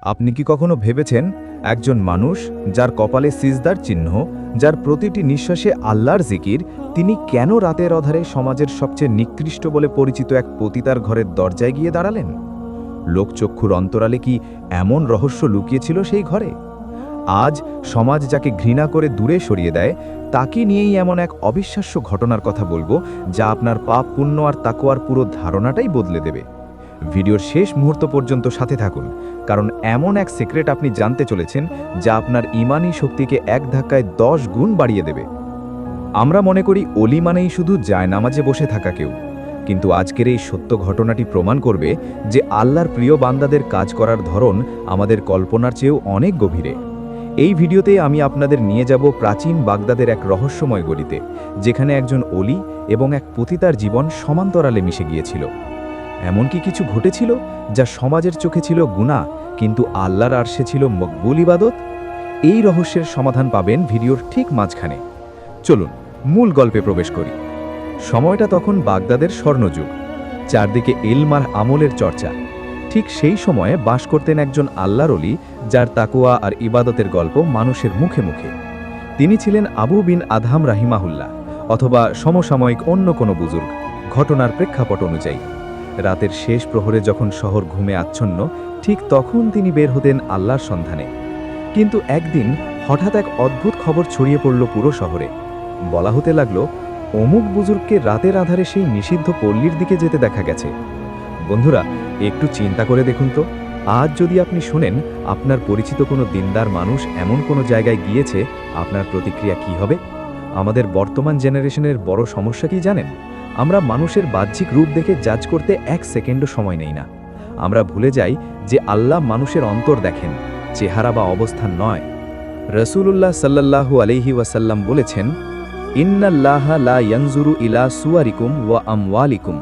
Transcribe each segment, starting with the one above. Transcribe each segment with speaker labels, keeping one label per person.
Speaker 1: আপনি কি কখনো ভেবেছেন একজন মানুষ যার কপালে সিজদার চিহ্ন, যার প্রতিটি নিঃশ্বাসে আল্লাহর জিকির, তিনি কেন রাতের অধারে সমাজের সবচেয়ে নিকৃষ্ট বলে পরিচিত এক পতিতার ঘরের দরজায় গিয়ে দাঁড়ালেন? লোকচক্ষুর অন্তরালে কি এমন রহস্য লুকিয়েছিল সেই ঘরে? আজ সমাজ যাকে ঘৃণা করে দূরে সরিয়ে দেয়, তাকে নিয়েই এমন এক অবিশ্বাস্য ঘটনার কথা বলবো, যা আপনার পাপ পুণ্য আর তাকওয়ার পুরো ধারণাটাই বদলে দেবে। ভিডিওর শেষ মুহূর্ত পর্যন্ত সাথে থাকুন, কারণ এমন এক সিক্রেট আপনি জানতে চলেছেন যা আপনার ঈমানী শক্তিকে এক ধাক্কায় 10 গুণ বাড়িয়ে দেবে। আমরা মনে করি অলি মানেই শুধু জায়নামাজে বসে থাকা কেউ, কিন্তু আজকের এই সত্য ঘটনাটি প্রমাণ করবে যে আল্লাহর প্রিয় বান্দাদের কাজ করার ধরন আমাদের কল্পনার চেয়েও অনেক গভীরে। এই ভিডিওতে আমি আপনাদের নিয়ে যাব প্রাচীন বাগদাদের এক রহস্যময় গলিতে, যেখানে একজন অলি এবং এক পতিতার জীবন সমান্তরালে মিশে গিয়েছিল। এমনকি কিছু ঘটেছিল যা সমাজের চোখে ছিল গুনাহ, কিন্তু আল্লাহর আরশে ছিল মকবুল ইবাদত। এই রহস্যের সমাধান পাবেন ভিডিওর ঠিক মাঝখানে। চলুন মূল গল্পে প্রবেশ করি। সময়টা তখন বাগদাদের স্বর্ণযুগ, চারদিকে ইলম আর আমলের চর্চা। ঠিক সেই সময়ে বাস করতেন একজন আল্লাহর অলি, যার তাকওয়া আর ইবাদতের গল্প মানুষের মুখে মুখে। তিনি ছিলেন আবু বিন আদহাম রাহিমাহুল্লাহ, অথবা সমসাময়িক অন্য কোনো বুজুর্গ। ঘটনার প্রেক্ষাপট অনুযায়ী রাতের শেষ প্রহরে যখন শহর ঘুমে আচ্ছন্ন, ঠিক তখন তিনি বের হতেন আল্লাহর সন্ধানে। কিন্তু একদিন হঠাৎ এক অদ্ভুত খবর ছড়িয়ে পড়ল পুরো শহরে। বলা হতে লাগলো, অমুক বুজুর্গকে রাতের আধারে সেই নিষিদ্ধ পল্লীর দিকে যেতে দেখা গেছে। বন্ধুরা, একটু চিন্তা করে দেখুন তো, আজ যদি আপনি শুনেন আপনার পরিচিত কোনো দিনদার মানুষ এমন কোনো জায়গায় গিয়েছে, আপনার প্রতিক্রিয়া কি হবে? আমাদের বর্তমান জেনারেশনের বড় সমস্যা কি জানেন? আমরা মানুষের বাহ্যিক রূপ দেখে জাজ করতে এক সেকেন্ডও সময় নেই না। আমরা ভুলে যাই যে আল্লাহ মানুষের অন্তর দেখেন, চেহারা বা অবস্থান নয়। রাসূলুল্লাহ সাল্লাল্লাহু আলাইহি ওয়াসাল্লাম বলেছেন, ইন্নাল্লাহা লা ইয়ানজুরু ইলা সুওয়ারিকুম ওয়া আমওয়ালিকুম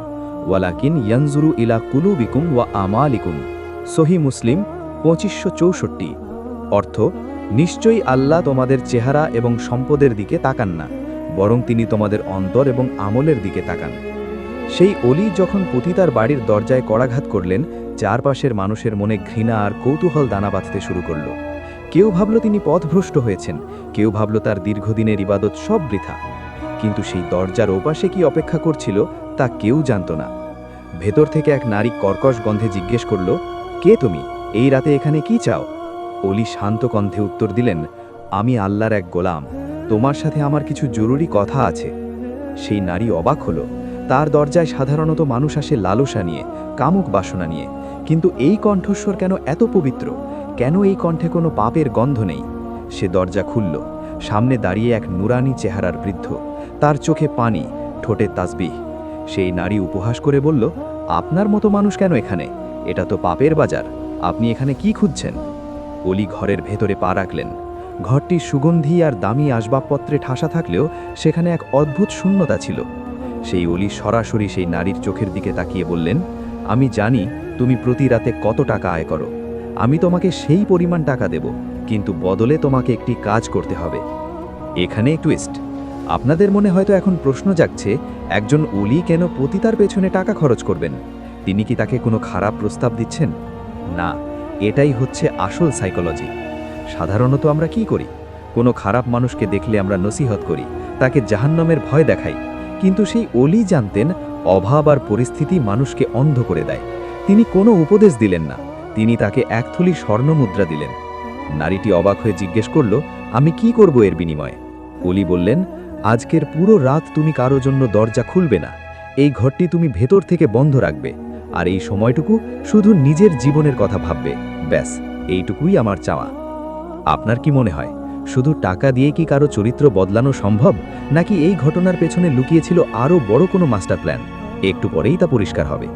Speaker 1: ওয়ালাকিন ইয়ানজুরু ইলা কুলুবিকুম ওয়া আমালিকুম। সহিহ মুসলিম 2564। অর্থ, নিশ্চয়ই আল্লাহ তোমাদের চেহারা এবং সম্পদের দিকে তাকান না, বরং তিনি তোমাদের অন্তর এবং আমলের দিকে তাকান। সেই অলি যখন পতিতার বাড়ির দরজায় করাঘাত করলেন, চারপাশের মানুষের মনে ঘৃণা আর কৌতূহল দানা বাঁধতে শুরু করল। কেউ ভাবল তিনি পথভ্রষ্ট হয়েছেন, কেউ ভাবল তার দীর্ঘদিনের ইবাদত সব বৃথা। কিন্তু সেই দরজার ওপাশে কি অপেক্ষা করছিল তা কেউ জানত না। ভেতর থেকে এক নারী কর্কশ গন্ধে জিজ্ঞেস করল, কে তুমি? এই রাতে এখানে কি চাও? অলি শান্ত কণ্ঠে উত্তর দিলেন, আমি আল্লাহর এক গোলাম, তোমার সাথে আমার কিছু জরুরি কথা আছে। সেই নারী অবাক হলো। তার দরজায় সাধারণত মানুষ আসে লালসা নিয়ে, কামুক বাসনা নিয়ে, কিন্তু এই কণ্ঠস্বর কেন এত পবিত্র? কেন এই কণ্ঠে কোনো পাপের গন্ধ নেই? সে দরজা খুলল। সামনে দাঁড়িয়ে এক নুরানি চেহারার বৃদ্ধ, তার চোখে পানি, ঠোঁটে তাসবিহ। সেই নারী উপহাস করে বলল, আপনার মতো মানুষ কেন এখানে? এটা তো পাপের বাজার, আপনি এখানে কি খুঁজছেন? অলি ঘরের ভেতরে পা রাখলেন। ঘরটি সুগন্ধি আর দামি আসবাবপত্রে ঠাসা থাকলেও সেখানে এক অদ্ভুত শূন্যতা ছিল। সেই অলি সরাসরি সেই নারীর চোখের দিকে তাকিয়ে বললেন, আমি জানি তুমি প্রতি রাতে কত টাকা আয় করো। আমি তোমাকে সেই পরিমাণ টাকা দেব, কিন্তু বদলে তোমাকে একটি কাজ করতে হবে। এখানে টুইস্ট। আপনাদের মনে হয়তো এখন প্রশ্ন জাগছে, একজন অলি কেন পতিতার পেছনে টাকা খরচ করবেন? তিনি কি তাকে কোনো খারাপ প্রস্তাব দিচ্ছেন? না, এটাই হচ্ছে আসল সাইকোলজি। সাধারণত আমরা কি করি? কোনো খারাপ মানুষকে দেখলে আমরা নসিহত করি, তাকে জাহান্নামের ভয় দেখাই। কিন্তু সেই অলি জানতেন, অভাব আর পরিস্থিতি মানুষকে অন্ধ করে দেয়। তিনি কোনো উপদেশ দিলেন না, তিনি তাকে এক থলি স্বর্ণমুদ্রা দিলেন। নারীটি অবাক হয়ে জিজ্ঞেস করল, আমি কি করব এর বিনিময়ে? অলি বললেন, আজকের পুরো রাত তুমি কারো জন্য দরজা খুলবে না। এই ঘরটি তুমি ভেতর থেকে বন্ধ রাখবে, আর এই সময়টুকু শুধু নিজের জীবনের কথা ভাববে। ব্যাস, এইটুকুই আমার চাওয়া। আপনার কি মনে হয়, শুধু টাকা দিয়ে কি কারো চরিত্র বদলানো সম্ভব, নাকি এই ঘটনার পেছনে লুকিয়েছিল আরও বড় কোনো মাস্টার প্ল্যান? একটু পরেই তা পরিষ্কার হবে।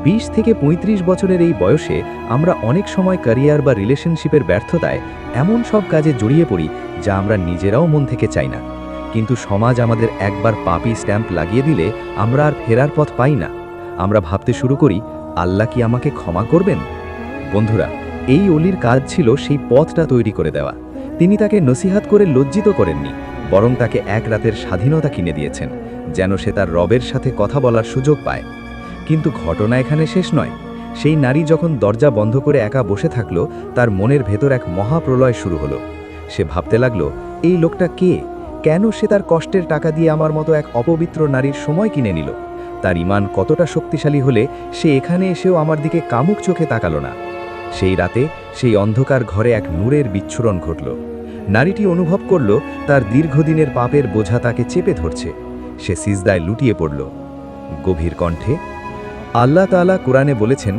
Speaker 1: 20 থেকে 35 বছরের এই বয়সে আমরা অনেক সময় ক্যারিয়ার বা রিলেশনশিপের ব্যর্থতায় এমন সব কাজে জড়িয়ে পড়ি যা আমরা নিজেরাও মন থেকে চাই না। কিন্তু সমাজ আমাদের একবার পাপি স্ট্যাম্প লাগিয়ে দিলে আমরা আর ফেরার পথ পাই না। আমরা ভাবতে শুরু করি, আল্লাহ কি আমাকে ক্ষমা করবেন? বন্ধুরা, এই অলির কাজ ছিল সেই পথটা তৈরি করে দেওয়া। তিনি তাকে নসিহাত করে লজ্জিত করেননি, বরং তাকে এক রাতের স্বাধীনতা কিনে দিয়েছেন, যেন সে তার রবের সাথে কথা বলার সুযোগ পায়। কিন্তু ঘটনা এখানে শেষ নয়। সেই নারী যখন দরজা বন্ধ করে একা বসে থাকল, তার মনের ভেতর এক মহাপ্রলয় শুরু হলো। সে ভাবতে লাগল, এই লোকটা কে? কেন সে তার কষ্টের টাকা দিয়ে আমার মতো এক অপবিত্র নারীর সময় কিনে নিল? তার ঈমান কতটা শক্তিশালী হলে সে এখানে এসেও আমার দিকে কামুক চোখে তাকালো না? সেই রাতে সেই অন্ধকার ঘরে এক নূরের বিচ্ছুরণ ঘটল। নারীটি অনুভব করল তার দীর্ঘদিনের পাপের বোঝা তাকে চেপে ধরছে। সে সিজদায় লুটিয়ে পড়ল। গভীর কণ্ঠে আল্লাহ তাআলা কুরআনে বলেছেন,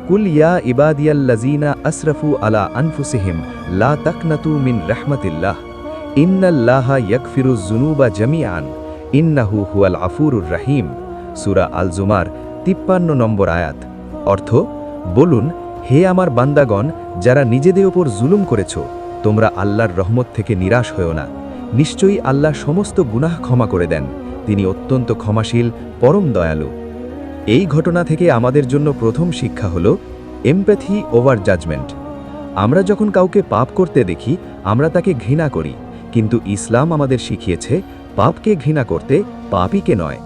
Speaker 1: কুল ইয়া ইবাদিয়াল্লাযীনা আসরাফু আলা আনফুসিহিম লা তাকনাতু মিন রাহমাতিল্লাহ ইন্নাল্লাহা ইয়াগফিরুয যুনুবা জামিআন ইন্নাহু হুয়াল আফুরুর রহিম। সূরা আল জুমার 53 নম্বর আয়াত। অর্থ, বলুন, হে আমার বান্দাগণ, যারা নিজেদের ওপর জুলুম করেছ, তোমরা আল্লাহর রহমত থেকে নিরাশ হও না। নিশ্চয়ই আল্লাহ সমস্ত গুনাহ ক্ষমা করে দেন। তিনি অত্যন্ত ক্ষমাশীল, পরম দয়ালু। এই ঘটনা থেকে আমাদের জন্য প্রথম শিক্ষা হলো এমপ্যাথি ওভার জাজমেন্ট। আমরা যখন কাউকে পাপ করতে দেখি, আমরা তাকে ঘৃণা করি, কিন্তু ইসলাম আমাদের শিখিয়েছে পাপকে ঘৃণা করতে, পাপীকে নয়।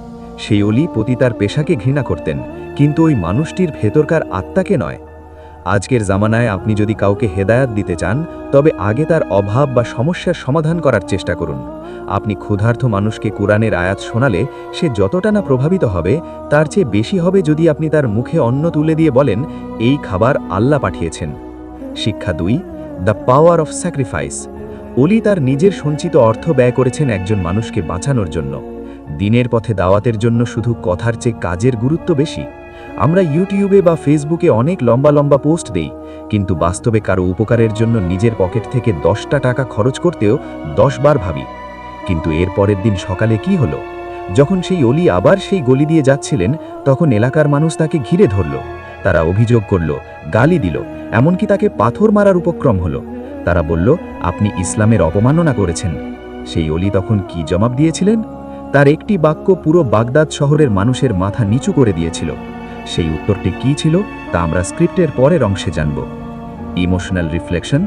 Speaker 1: সেই অলি পতিতার পেশাকে ঘৃণা করতেন, কিন্তু ওই মানুষটির ভেতরকার আত্মাকে নয়। আজকের জামানায় আপনি যদি কাউকে হেদায়াত দিতে চান, তবে আগে তার অভাব বা সমস্যার সমাধান করার চেষ্টা করুন। আপনি ক্ষুধার্ত মানুষকে কুরআনের আয়াত শোনালে সে যতটা না প্রভাবিত হবে, তার চেয়ে বেশি হবে যদি আপনি তার মুখে অন্ন তুলে দিয়ে বলেন, এই খাবার আল্লাহ পাঠিয়েছেন। শিক্ষা 2, দ্য পাওয়ার অফ স্যাক্রিফাইস। অলি তার নিজের সঞ্চিত অর্থ ব্যয় করেছেন একজন মানুষকে বাঁচানোর জন্য। দিনের পথে দাওয়াতের জন্য শুধু কথার চেয়ে কাজের গুরুত্ব বেশি। আমরা ইউটিউবে বা ফেসবুকে অনেক লম্বা লম্বা পোস্ট দেই, কিন্তু বাস্তবে কারো উপকারের জন্য নিজের পকেট থেকে 10টা টাকা খরচ করতেও 10 বার ভাবি। কিন্তু এর পরের দিন সকালে কি হলো? যখন সেই অলি আবার সেই গলি দিয়ে যাচ্ছিলেন, তখন এলাকার মানুষ তাকে ঘিরে ধরল। তারা অভিযোগ করল, গালি দিল, এমনকি তাকে পাথর মারার উপক্রম হলো। তারা বলল, আপনি ইসলামের অপমাননা করেছেন। সেই অলি তখন কি জবাব দিয়েছিলেন? তার একটি বাক্য পুরো বাগদাদ শহরের মানুষের মাথা নিচু করে দিয়েছিল। সেই উত্তরটি কী ছিল তা আমরা স্ক্রিপ্টের পরের অংশে জানব। Emotional reflection.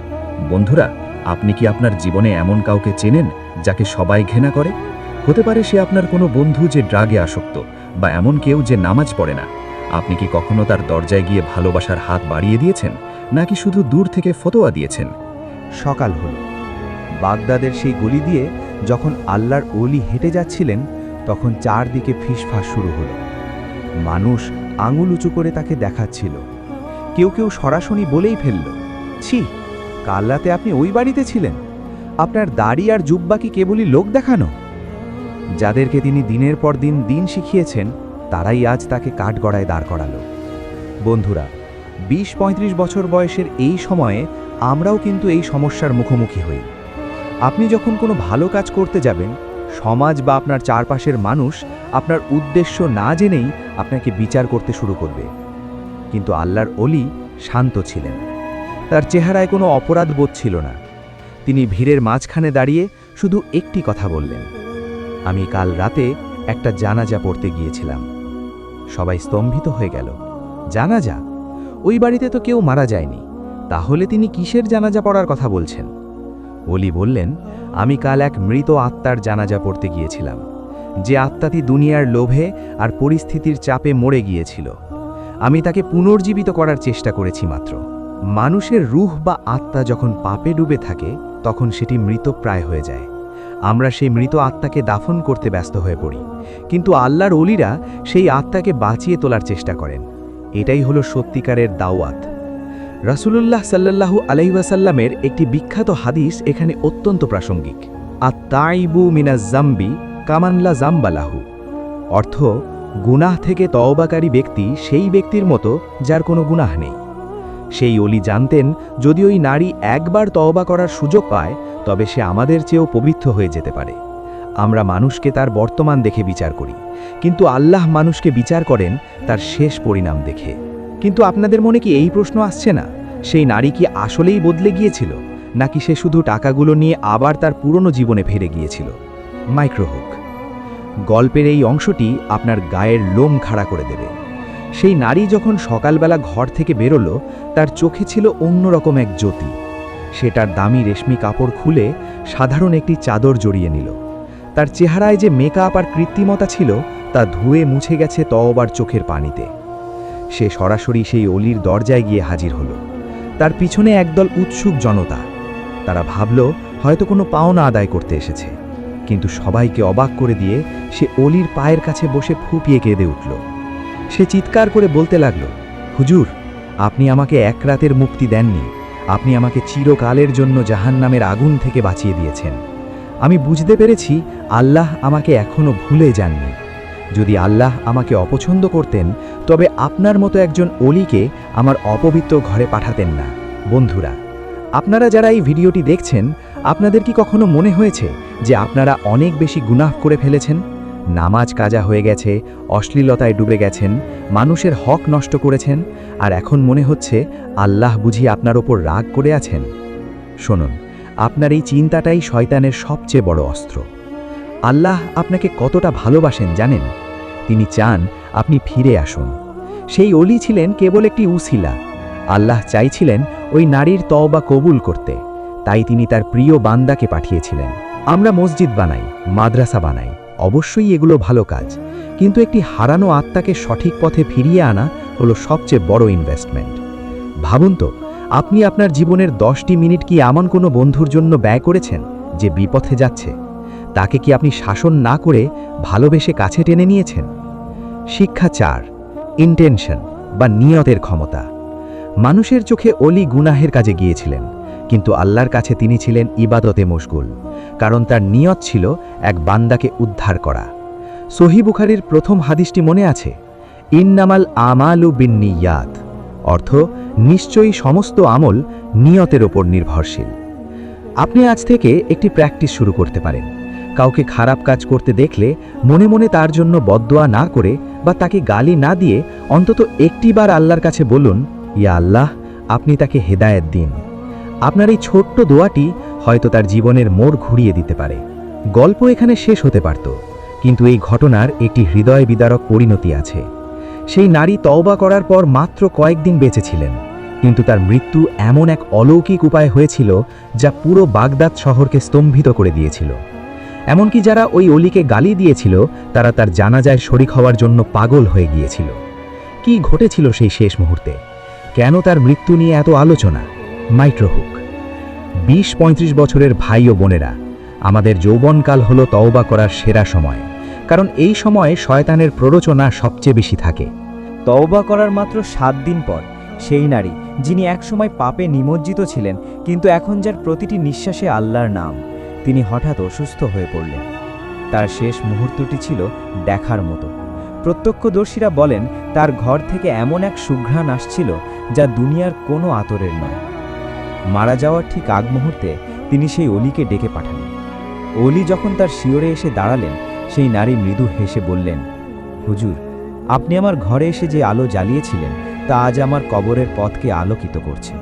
Speaker 1: বন্ধুরা, আপনি কি আপনার জীবনে এমন কাউকে চেনেন যাকে সবাই ঘৃণা করে? হতে পারে সে আপনার কোনো বন্ধু যে ড্রাগে আসক্ত, বা এমন কেউ যে নামাজ পড়ে না। আপনি কি কখনো তার দরজায় গিয়ে ভালোবাসার হাত বাড়িয়ে দিয়েছেন, নাকি শুধু দূর থেকে ফতোয়া দিয়েছেন?
Speaker 2: সকাল হল। বাগদাদের সেই গলি দিয়ে যখন আল্লাহর ওলি হেঁটে যাচ্ছিলেন, তখন চারদিকে ফিসফাস শুরু হলো। মানুষ আঙুল উঁচু করে তাকে দেখাচ্ছিল। কেউ কেউ সরাসরি বলেই ফেলল, ছি, কাল রাতে আপনি ওই বাড়িতে ছিলেন? আপনার দাড়ি আর জুব্বা কি কেবলই লোক দেখানো? যাদেরকে তিনি দিনের পর দিন দিন শিখিয়েছেন, তারাই আজ তাকে কাঠগড়ায় দাঁড় করালো। বন্ধুরা, 20-35 বছর বয়সের এই সময়ে আমরাও কিন্তু এই সমস্যার মুখোমুখি হই। আপনি যখন কোনো ভালো কাজ করতে যাবেন, সমাজ বা আপনার চারপাশের মানুষ আপনার উদ্দেশ্য না জেনেই আপনাকে বিচার করতে শুরু করবে। কিন্তু আল্লাহর ওলি শান্ত ছিলেন। তার চেহারায় কোনো অপরাধ বোধ ছিল না। তিনি ভিড়ের মাঝখানে দাঁড়িয়ে শুধু একটি কথা বললেন, আমি কাল রাতে একটা জানাজা পড়তে গিয়েছিলাম। সবাই স্তম্ভিত হয়ে গেল। জানাজা? ওই বাড়িতে তো কেউ মারা যায়নি, তাহলে তিনি কিসের জানাজা পড়ার কথা বলছেন? ওলি বললেন, আমি কাল এক মৃত আত্মার জানাজা পড়তে গিয়েছিলাম, যে আত্মাটি দুনিয়ার লোভে আর পরিস্থিতির চাপে মরে গিয়েছিল। আমি তাকে পুনর্জীবিত করার চেষ্টা করেছি মাত্র। মানুষের রূহ বা আত্মা যখন পাপে ডুবে থাকে, তখন সেটি মৃতপ্রায় হয়ে যায়। আমরা সেই মৃত আত্মাকে দাফন করতে ব্যস্ত হয়ে পড়ি, কিন্তু আল্লাহর ওলিরা সেই আত্মাকে বাঁচিয়ে তোলার চেষ্টা করেন। এটাই হলো সত্যিকারের দাওয়াত। রাসূলুল্লাহ সাল্লাল্লাহু আলাইহি ওয়াসাল্লামের একটি বিখ্যাত হাদিস এখানে অত্যন্ত প্রাসঙ্গিক। আত-তাইবু মিনাজ জামবি কামান লা জামবা লাহু। অর্থ, গুনাহ থেকে তওবাকারী ব্যক্তি সেই ব্যক্তির মতো যার কোনো গুনাহ নেই। সেই অলি জানতেন, যদি ওই নারী একবার তওবা করার সুযোগ পায়, তবে সে আমাদের চেয়েও পবিত্র হয়ে যেতে পারে। আমরা মানুষকে তার বর্তমান দেখে বিচার করি, কিন্তু আল্লাহ মানুষকে বিচার করেন তার শেষ পরিণাম দেখে। কিন্তু আপনাদের মনে কি এই প্রশ্ন আসছে না, সেই নারী কি আসলেই বদলে গিয়েছিল, নাকি সে শুধু টাকাগুলো নিয়ে আবার তার পুরনো জীবনে ফিরে গিয়েছিল? মাইক্রোহুক। গল্পের এই অংশটি আপনার গায়ের লোম খাড়া করে দেবে। সেই নারী যখন সকালবেলা ঘর থেকে বেরোলো, তার চোখে ছিল অন্যরকম এক জ্যোতি। সে তার দামি রেশমি কাপড় খুলে সাধারণ একটি চাদর জড়িয়ে নিল। তার চেহারায় যে মেকআপ আর কৃত্রিমতা ছিল, তা ধুয়ে মুছে গেছে তওবার চোখের পানিতে। সে সরাসরি সেই অলির দরজায় গিয়ে হাজির হলো। তার পিছনে একদল উৎসুক জনতা। তারা ভাবল হয়তো কোনো পাওনা আদায় করতে এসেছে, কিন্তু সবাইকে অবাক করে দিয়ে সে অলির পায়ের কাছে বসে ফুঁপিয়ে কেঁদে উঠল। সে চিৎকার করে বলতে লাগল, হুজুর, আপনি আমাকে এক রাতের মুক্তি দেননি, আপনি আমাকে চিরকালের জন্য জাহান্নামের আগুন থেকে বাঁচিয়ে দিয়েছেন। আমি বুঝতে পেরেছি আল্লাহ আমাকে এখনো ভুলে যাননি। যদি আল্লাহ আমাকে অপছন্দ করতেন তবে আপনার মতো একজন অলিকে আমার অপবিত্র ঘরে পাঠাতেন না। বন্ধুরা, আপনারা যারা এই ভিডিওটি দেখছেন, আপনাদের কি কখনো মনে হয়েছে যে আপনারা অনেক বেশি গুনাহ করে ফেলেছেন? নামাজ কাজা হয়ে গেছে, অশ্লীলতায় ডুবে গেছেন, মানুষের হক নষ্ট করেছেন, আর এখন মনে হচ্ছে আল্লাহ বুঝি আপনার ওপর রাগ করে আছেন? শুনুন, আপনার এই চিন্তাটাই শয়তানের সবচেয়ে বড় অস্ত্র। আল্লাহ আপনাকে কতটা ভালোবাসেন জানেন? তিনি চান আপনি ফিরে আসুন। সেই অলি ছিলেন কেবল একটি উসিলা। আল্লাহ চাইছিলেন ওই নারীর তওবা কবুল করতে, তাই তিনি তার প্রিয় বান্দাকে পাঠিয়েছিলেন। আমরা মসজিদ বানাই, মাদ্রাসা বানাই, অবশ্যই এগুলো ভালো কাজ, কিন্তু একটি হারানো আত্মাকে সঠিক পথে ফিরিয়ে আনা হলো সবচেয়ে বড় ইনভেস্টমেন্ট। ভাবুন তো, আপনি আপনার জীবনের 10টি মিনিট কি এমন কোনো বন্ধুর জন্য ব্যয় করেছেন যে বিপথে যাচ্ছে? তাকে কি আপনি শাসন না করে ভালোবেসে কাছে টেনে নিয়েছেন? শিক্ষা 4, ইন্টেনশন বা নিয়তের ক্ষমতা। মানুষের চোখে অলি গুনাহের কাজে গিয়েছিলেন, কিন্তু আল্লাহর কাছে তিনি ছিলেন ইবাদতে মশগুল, কারণ তার নিয়ত ছিল এক বান্দাকে উদ্ধার করা। সহিহ বুখারীর প্রথম হাদিসটি মনে আছে? ইন্নামাল আমালু বিন্নিয়াত, অর্থ নিশ্চয়ই সমস্ত আমল নিয়তের ওপর নির্ভরশীল। আপনি আজ থেকে একটি প্র্যাকটিস শুরু করতে পারেন। কাউকে খারাপ কাজ করতে দেখলে মনে মনে তার জন্য বদদোয়া না করে বা তাকে গালি না দিয়ে অন্তত একটিবার আল্লাহর কাছে বলুন, ইয়া আল্লাহ, আপনি তাকে হেদায়েত দিন। আপনার এই ছোট্ট দোয়াটি হয়তো তার জীবনের মোড় ঘুরিয়ে দিতে পারে। গল্প এখানে শেষ হতে পারত, কিন্তু এই ঘটনার একটি হৃদয় বিদারক পরিণতি আছে। সেই নারী তওবা করার পর মাত্র কয়েকদিন বেঁচে ছিলেন, কিন্তু তার মৃত্যু এমন এক অলৌকিক উপায় হয়েছিল যা পুরো বাগদাদ শহরকে স্তম্ভিত করে দিয়েছিল। এমনকি যারা ওই অলিকে গালি দিয়েছিল তারা তার জানাজায় শরিক হওয়ার জন্য পাগল হয়ে গিয়েছিল। কি ঘটেছিল সেই শেষ মুহূর্তে? কেন তার মৃত্যু নিয়ে এত আলোচনা? মাইক্রোহুক। 20-35 বছরের ভাই ও বোনেরা, আমাদের যৌবনকাল হলো তওবা করার সেরা সময়, কারণ এই সময়ে শয়তানের প্ররোচনা সবচেয়ে বেশি থাকে।
Speaker 3: তওবা করার মাত্র 7 দিন পর সেই নারী, যিনি একসময় পাপে নিমজ্জিত ছিলেন কিন্তু এখন যার প্রতিটি নিঃশ্বাসে আল্লাহর নাম, তিনি হঠাৎ অসুস্থ হয়ে পড়লেন। তার শেষ মুহূর্তটি ছিল দেখার মতো। প্রত্যক্ষদর্শীরা বলেন তার ঘর থেকে এমন এক সুঘ্রাণ আসছিল যা দুনিয়ার কোনো আতরের নয়। মারা যাওয়ার ঠিক আগ মুহূর্তে তিনি সেই অলিকে ডেকে পাঠালেন। অলি যখন তার শিয়রে এসে দাঁড়ালেন, সেই নারী মৃদু হেসে বললেন, হুজুর, আপনি আমার ঘরে এসে যে আলো জ্বালিয়েছিলেন তা আজ আমার কবরের পথকে আলোকিত করছে।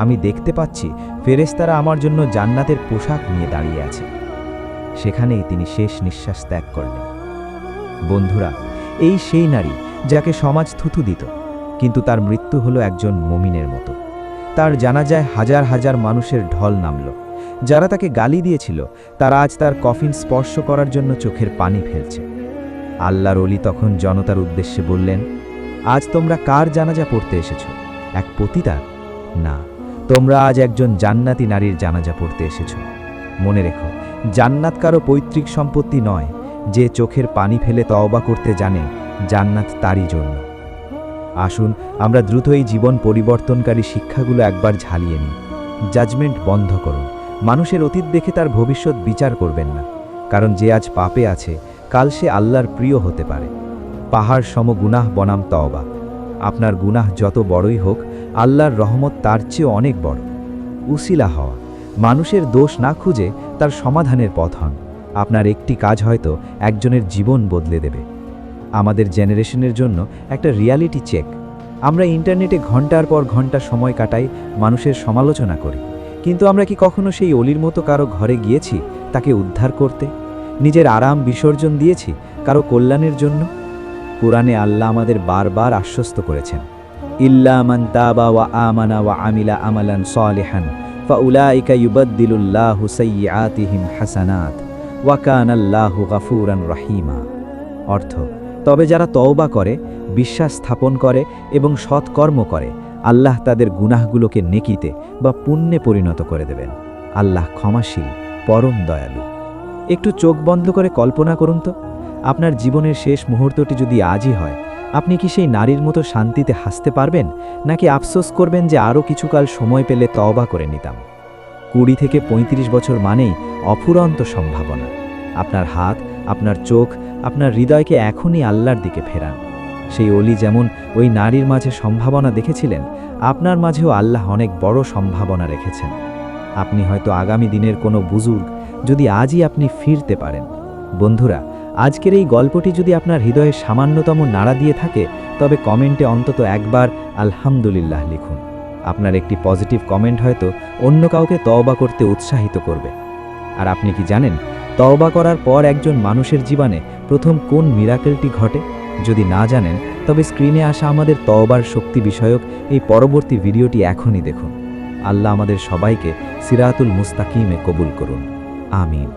Speaker 3: আমি দেখতে পাচ্ছি ফেরেশতারা আমার জন্য জান্নাতের পোশাক নিয়ে দাঁড়িয়ে আছে। সেখানেই তিনি শেষ নিঃশ্বাস ত্যাগ করলেন। বন্ধুরা, এই সেই নারী যাকে সমাজ থুথু দিত, কিন্তু তার মৃত্যু হলো একজন মুমিনের মতো। তার জানাজায় হাজার হাজার মানুষের ঢল নামল। যারা তাকে গালি দিয়েছিল তারা আজ তার কফিন স্পর্শ করার জন্য চোখের পানি ফেলছে। আল্লাহর ওলি তখন জনতার উদ্দেশ্যে বললেন, আজ তোমরা কার জানাজা পড়তে এসেছো? এক পতিতার? না, তোমরা আজ একজন জান্নাতি নারীর জানাজা পড়তে এসেছো। মনে রেখো, জান্নাত কারো পৈতৃক সম্পত্তি নয়। যে চোখের পানি ফেলে তওবা করতে জানে, জান্নাত তারই জন্য। আসুন আমরা দ্রুত এই জীবন পরিবর্তনকারী শিক্ষাগুলো একবার ঝালিয়ে নিই। জাজমেন্ট বন্ধ করুন। মানুষের অতীত দেখে তার ভবিষ্যৎ বিচার করবেন না, কারণ যে আজ পাপে আছে কাল সে আল্লাহর প্রিয় হতে পারে। পাহাড় সম গুনাহ বনাম তওবা। আপনার গুনাহ যত বড়ই হোক, আল্লাহর রহমত তার চেয়ে অনেক বড়। উসিলা হওয়া, মানুষের দোষ না খুঁজে তার সমাধানের পথ হন। আপনার একটি কাজ হয়তো একজনের জীবন বদলে দেবে। আমাদের জেনারেশনের জন্য একটা রিয়ালিটি চেক। আমরা ইন্টারনেটে ঘন্টার পর ঘন্টা সময় কাটাই, মানুষের সমালোচনা করি, কিন্তু আমরা কি কখনো সেই অলির মতো কারো ঘরে গিয়েছি তাকে উদ্ধার করতে? নিজের আরাম বিসর্জন দিয়েছি কারো কল্যাণের জন্য? কোরআনে আল্লাহ আমাদের বারবার আশ্বস্ত করেছেন, ইল্লা মান তাবা ওয়া আমানা ওয়া আমিলা আমালান সালিহান ফাউলাইকা ইউবাদদিলুল্লাহু সাইয়্যাতিহিম হাসানাত ওয়া কানাল্লাহু গাফুরান রহিমা। অর্থ, তবে যারা তওবা করে, বিশ্বাস স্থাপন করে এবং সৎকর্ম করে, আল্লাহ তাদের গুনাহগুলোকে নেকিতে বা পুণ্যে পরিণত করে দেবেন। আল্লাহ ক্ষমাশীল, পরম দয়ালু। একটু চোখ বন্ধ করে কল্পনা করুন তো, আপনার জীবনের শেষ মুহূর্তটি যদি আজই হয়, আপনি কি সেই নারীর মতো শান্তিতে হাসতে পারবেন, নাকি আফসোস করবেন যে আরও কিছুকাল সময় পেলে তওবা করে নিতাম? 20 থেকে 35 বছর মানেই অফুরন্ত সম্ভাবনা। আপনার হাত, আপনার চোখ, আপনার হৃদয়কে এখনই আল্লাহর দিকে ফেরান। সেই অলি যেমন ওই নারীর মাঝে সম্ভাবনা দেখেছিলেন, আপনার মাঝেও আল্লাহ অনেক বড় সম্ভাবনা রেখেছেন। আপনি হয়তো আগামী দিনের কোনো বুজুর্গ, যদি আজই আপনি ফিরতে পারেন। বন্ধুরা, আজকের এই গল্পটি যদি আপনার হৃদয়ে সামান্যতম নাড়া দিয়ে থাকে, তবে কমেন্টে অন্তত একবার আলহামদুলিল্লাহ লিখুন। আপনার একটি পজিটিভ কমেন্ট হয়তো অন্য কাউকে তওবা করতে উৎসাহিত করবে। আর আপনি কি জানেন, তওবা করার পর একজন মানুষের জীবনে প্রথম কোন মিরাকেলটি ঘটে? যদি না জানেন, তবে স্ক্রিনে আসা আমাদের তওবার শক্তি বিষয়ক এই পরবর্তী ভিডিওটি এখনই দেখুন। আল্লাহ আমাদের সবাইকে সিরাতুল মুস্তাকিমে কবুল করুন। আমিন।